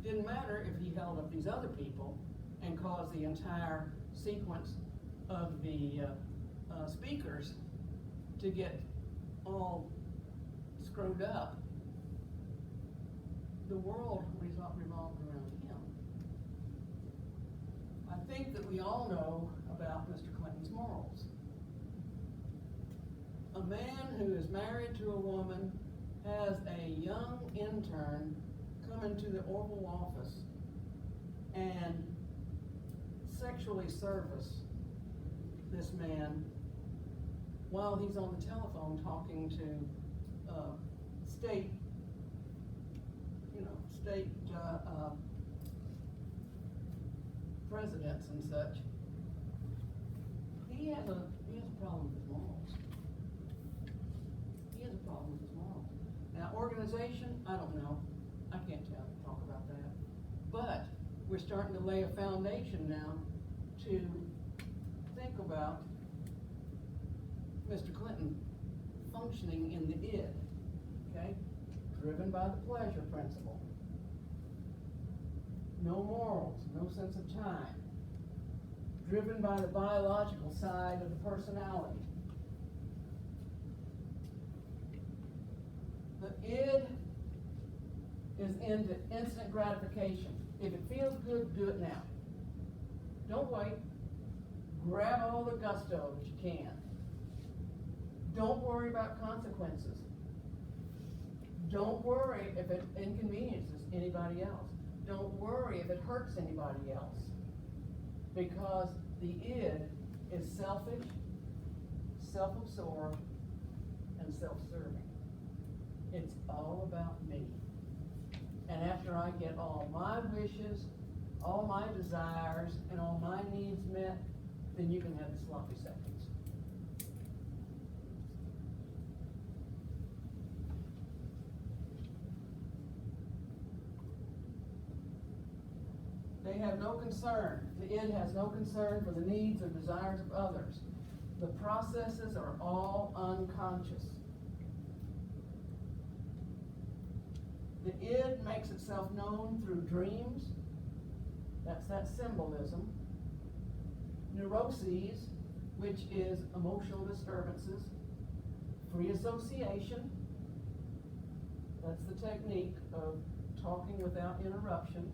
Didn't matter if he held up these other people and caused the entire sequence of the speakers to get all screwed up. The world revolved around him. I think that we all know about Mr. Clinton's morals. A man who is married to a woman has a young intern come into the Oval Office and sexually service this man while he's on the telephone talking to state presidents and such. He has a problem with his morals. He has a problem with his morals. Now, organization, I don't know. I can't talk about that. But we're starting to lay a foundation now to think about Mr. Clinton functioning in the id, okay? Driven by the pleasure principle. No morals, no sense of time. Driven by the biological side of the personality. The id is into instant gratification. If it feels good, do it now. Don't wait. Grab all the gusto that you can. Don't worry about consequences. Don't worry if it inconveniences anybody else. Don't worry if it hurts anybody else. Because the id is selfish, self-absorbed, and self-serving. It's all about me. And after I get all my wishes, all my desires, and all my needs met, then you can have the sloppy seconds. They have no concern. The id has no concern for the needs or desires of others. The processes are all unconscious. The id makes itself known through dreams. That's that symbolism. Neuroses, which is emotional disturbances. Free association. That's the technique of talking without interruption.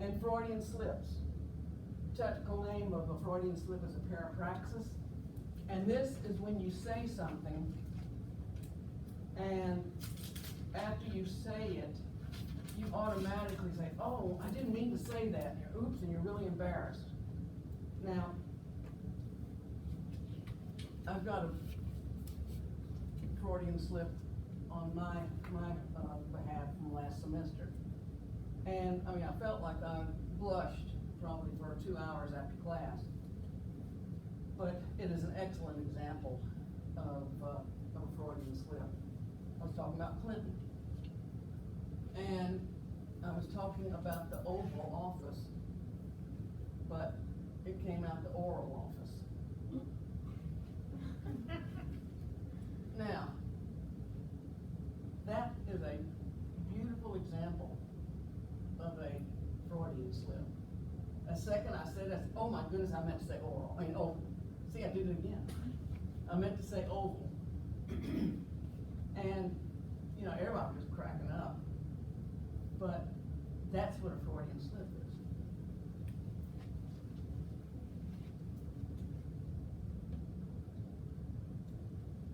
And Freudian slips. Technical name of a Freudian slip is a parapraxis, and And this is when you say something, and after you say it, you automatically say, oh, I didn't mean to say that, and you're, oops, and you're really embarrassed. Now, I've got a Freudian slip on my behalf from last semester. And, I mean, I felt like I blushed probably for 2 hours after class. But it is an excellent example of a Freudian slip. I was talking about Clinton. And I was talking about the Oval Office, but it came out the Oral Office. Now, that is a beautiful example of a Freudian slip. A second I said, oh my goodness, I meant to say oral, oval. See, I did it again. I meant to say oval. And, you know, everybody was just cracking up. But that's what a Freudian slip is.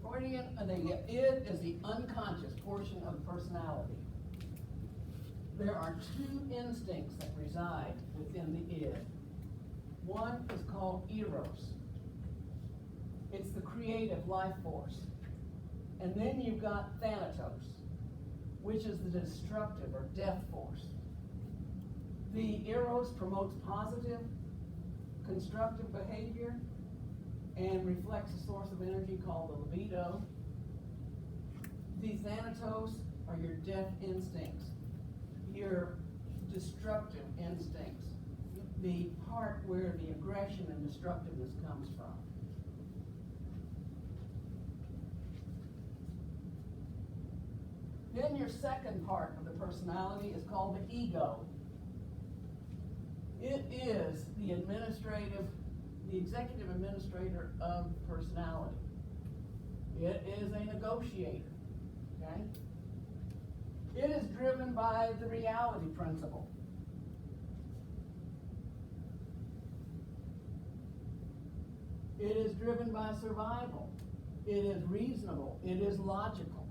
Freudian, the id is the unconscious portion of the personality. There are two instincts that reside within the id. One is called eros. It's the creative life force. And then you've got thanatos, which is the destructive or death force. The eros promotes positive, constructive behavior and reflects a source of energy called the libido. The thanatos are your death instincts, your destructive instincts, the part where the aggression and destructiveness comes from. Then your second part of the personality is called the ego. It is the executive administrator of personality. It is a negotiator, okay? It is driven by the reality principle. It is driven by survival. It is reasonable. It is logical.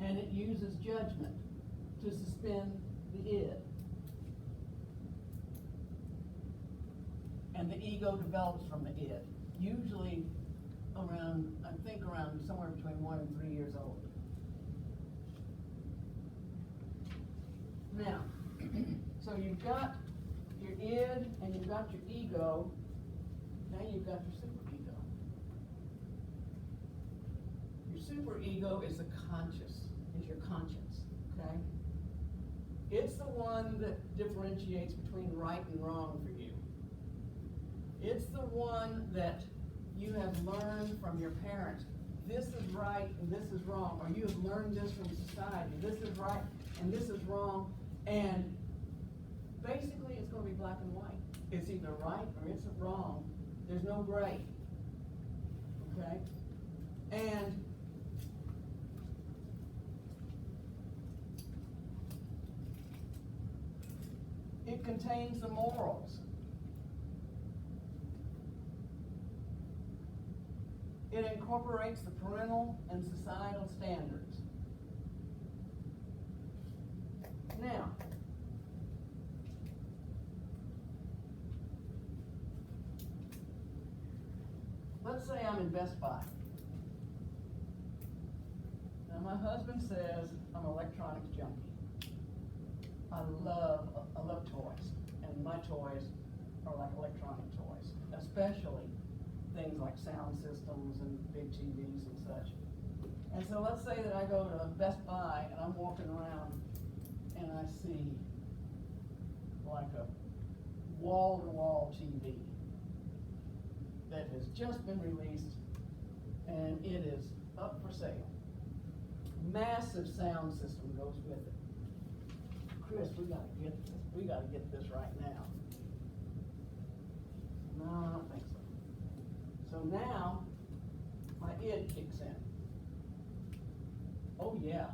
And it uses judgment to suspend the id. And the ego develops from the id, usually around somewhere between 1 and 3 years old. Now, so you've got your id and you've got your ego, now you've got your superego. Your superego is the conscious, is your conscience, okay? It's the one that differentiates between right and wrong for you. It's the one that you have learned from your parents. This is right and this is wrong. Or you have learned this from society. This is right and this is wrong. And basically it's going to be black and white. It's either right or it's wrong. There's no gray. Okay? And it contains the morals. It incorporates the parental and societal standards. Now, let's say I'm in Best Buy. Now my husband says I'm an electronics junkie. I love toys, and my toys are like electronic toys, especially things like sound systems and big TVs and such. And so let's say that I go to Best Buy and I'm walking around and I see like a wall-to-wall TV that has just been released and it is up for sale. Massive sound system goes with it. Chris, we gotta get this. We gotta get this right now. No, I don't think so. So now, my id kicks in. Oh yeah,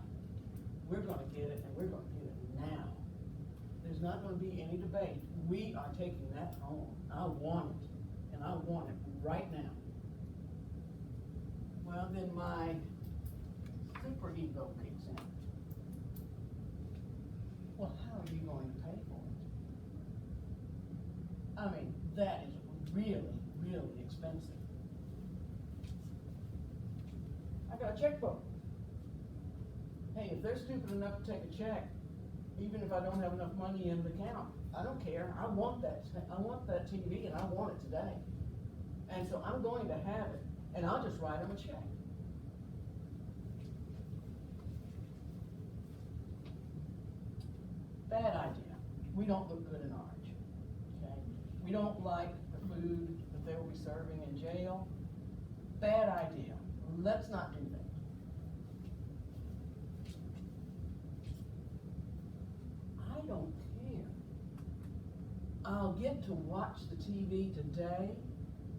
we're gonna get it, and we're gonna get it now. There's not gonna be any debate. We are taking that home. I want it, and I want it right now. then my super ego kicks in. Well, how are you going to pay for it? I mean, that is really, really expensive. I got a checkbook. Hey, if they're stupid enough to take a check, even if I don't have enough money in the account, I don't care. I want that TV and I want it today. And so I'm going to have it, and I'll just write them a check. Bad idea. We don't look good in orange, okay? We don't like the food that they will be serving in jail. Bad idea. Let's not do that. I don't care. I'll get to watch the TV today,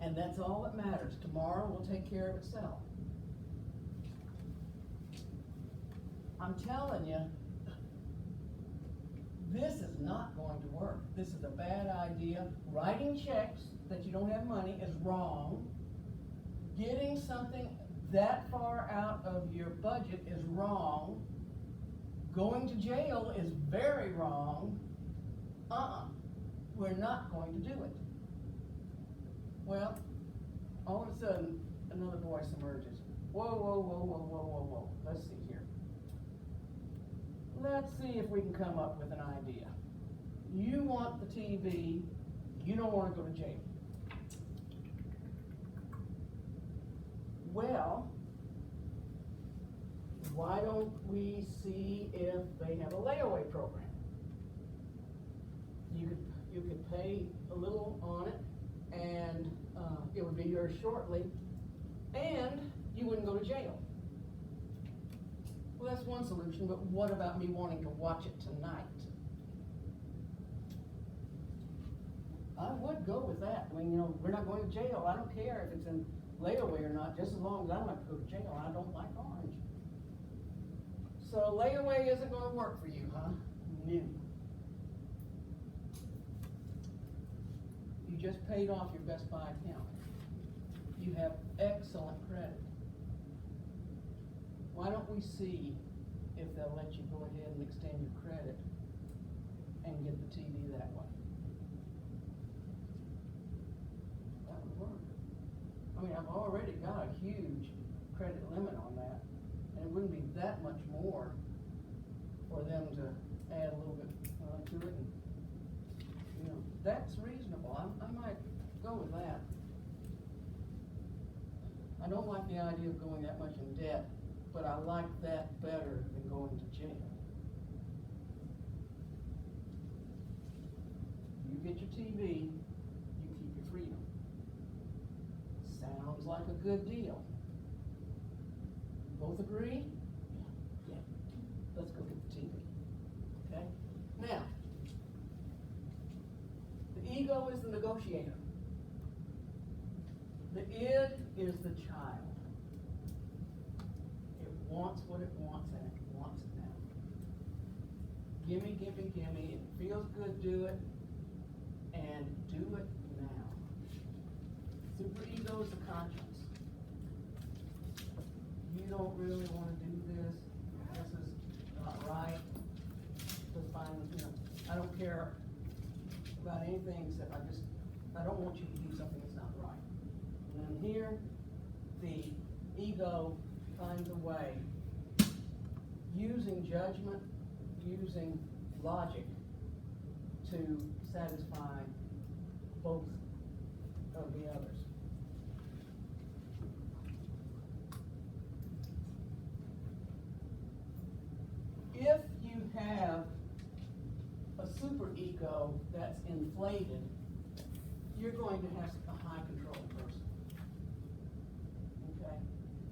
and that's all that matters. Tomorrow will take care of itself. I'm telling you, this is not going to work. This is a bad idea. Writing checks that you don't have money is wrong. Getting something that far out of your budget is wrong. Going to jail is very wrong. We're not going to do it. Well, all of a sudden, another voice emerges. Whoa, whoa, whoa, whoa, whoa, whoa, whoa. Let's see here. Let's see if we can come up with an idea. You want the TV, you don't want to go to jail. Well, why don't we see if they have a layaway program? You could pay a little on it, and it would be yours shortly, and you wouldn't go to jail. Well, that's one solution, but what about me wanting to watch it tonight? I would go with that. I mean, you know, we're not going to jail. I don't care if it's in layaway or not, just as long as I don't have to go to jail. I don't like orange. So layaway isn't going to work for you, huh? No. You just paid off your Best Buy account. You have excellent credit. Why don't we see if they'll let you go ahead and extend your credit and get the TV that way? That would work. I mean, I've already got a huge credit limit on that, and it wouldn't be that much more for them to add a little bit to it. And, you know, that's reasonable. I might go with that. I don't like the idea of going that much in debt, but I like that better than going to jail. You get your TV, you keep your freedom. Sounds like a good deal. Both agree? Yeah. Let's go get the TV. Okay? Now, the ego is the negotiator. The id is the child. It wants what it wants, and it wants it now. Gimme, gimme, gimme. It feels good, do it. And do it now. Superego is the conscience. You don't really want to do this. This is not right. Just fine, you know, I don't care about anything except I don't want you to do something that's not right. And then here, the ego finds a way, using judgment, using logic, to satisfy both of the others. If you have a superego that's inflated, you're going to have a high control person. Okay?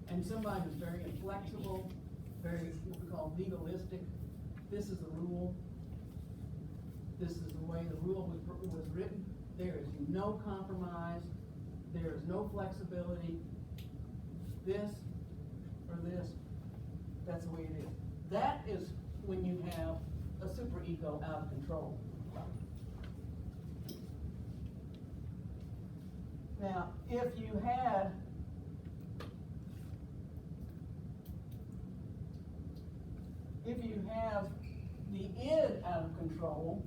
And somebody who's very inflexible, very what we call legalistic. This is the rule. This is the way the rule was written. There is no compromise. There is no flexibility. This or this, that's the way it is. That is when you have a superego out of control. Now, if you had have the id out of control,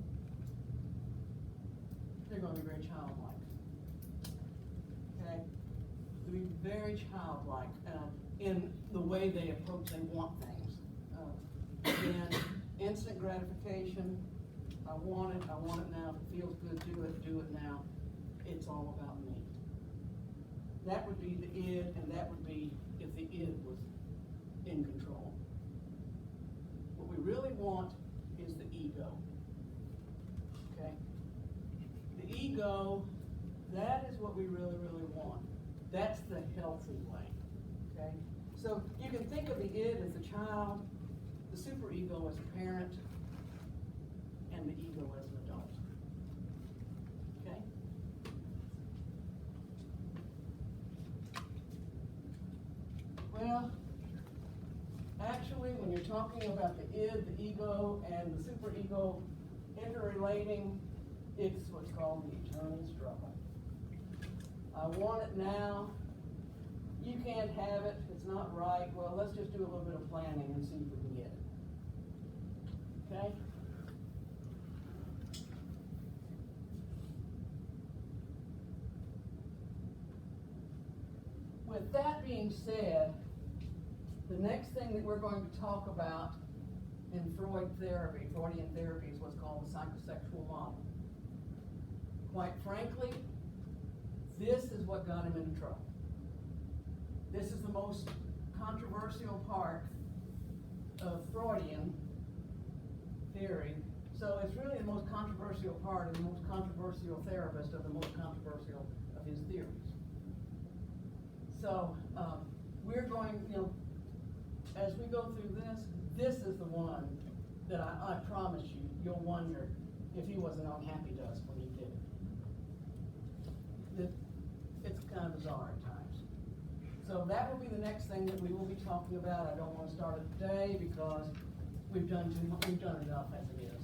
they're gonna be very childlike. Okay? They'll be very childlike, in the way they approach, they want things. Again, instant gratification, I want it now, if it feels good, do it now. It's all about me. That would be the id, and that would be if the id was in control. What we really want is the ego. Okay? The ego, that is what we really, really want. That's the healthy way. Okay? So you can think of the id as the child, the superego as a parent, and the ego as an adult. Okay? Well, actually, when you're talking about the id, the ego, and the superego interrelating, it's what's called the eternal struggle. I want it now. You can't have it. It's not right. Well, let's just do a little bit of planning and see if we can get it. Okay? With that being said, the next thing that we're going to talk about in Freudian therapy is what's called the psychosexual model. Quite frankly, this is what got him into trouble. This is the most controversial part of Freudian theory. So it's really the most controversial part and the most controversial therapist of the most controversial of his theories. So we're going, as we go through this is the one that I promise you'll wonder if he wasn't on happy dust when he did it. It's kind of bizarre at times. So that will be the next thing that we will be talking about. I don't want to start it today because we've done enough as it is.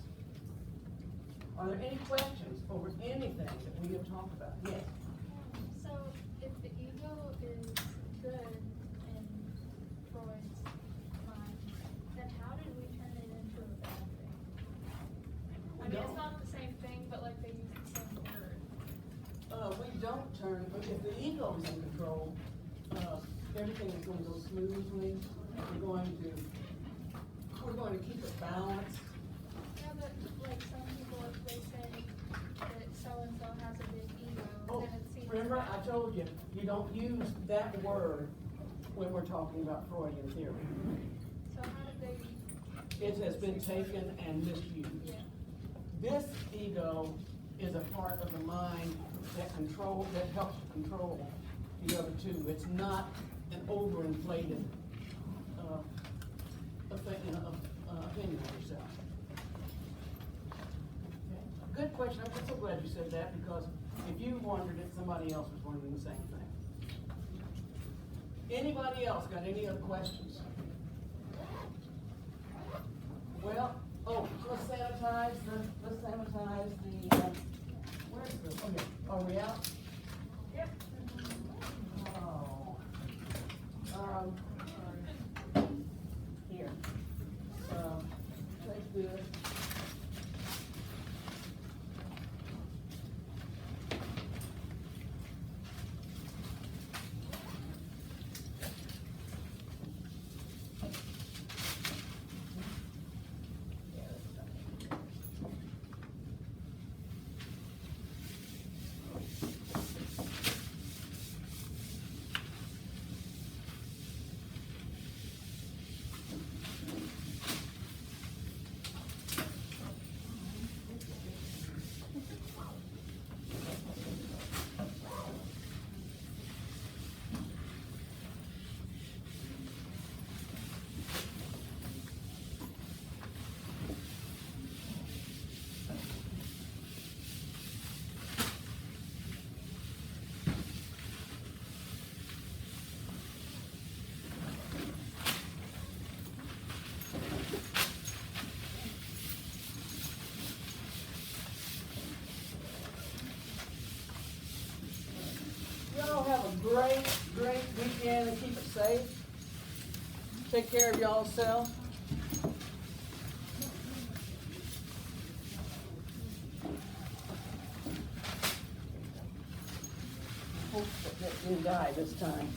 Are there any questions over anything that we have talked about? Yes. So if the ego is good in Freud's mind, then how did we turn it into a bad thing? I mean, it's not the same thing, but like they use the same word. We don't turn, but if the ego is in control, everything is going to go smoothly. We're going to keep it balanced. Yeah, but like some people, if they say that so-and-so has a big ego, Oh, then it seems remember, bad. I told you, you don't use that word when we're talking about Freudian theory. So how did they? It has been taken and misused. Yeah. This ego is a part of the mind that helps to control the other two. It's not an overinflated opinion of yourself. Okay. Good question. I'm so glad you said that because if you wondered it, somebody else was wondering the same thing. Anybody else got any other questions? Well, let's sanitize the, where's the, okay, are we out? Yep. Oh. Here. Take this. Y'all have a great weekend and keep it safe. Take care of y'all self. hope that that didn't die this time.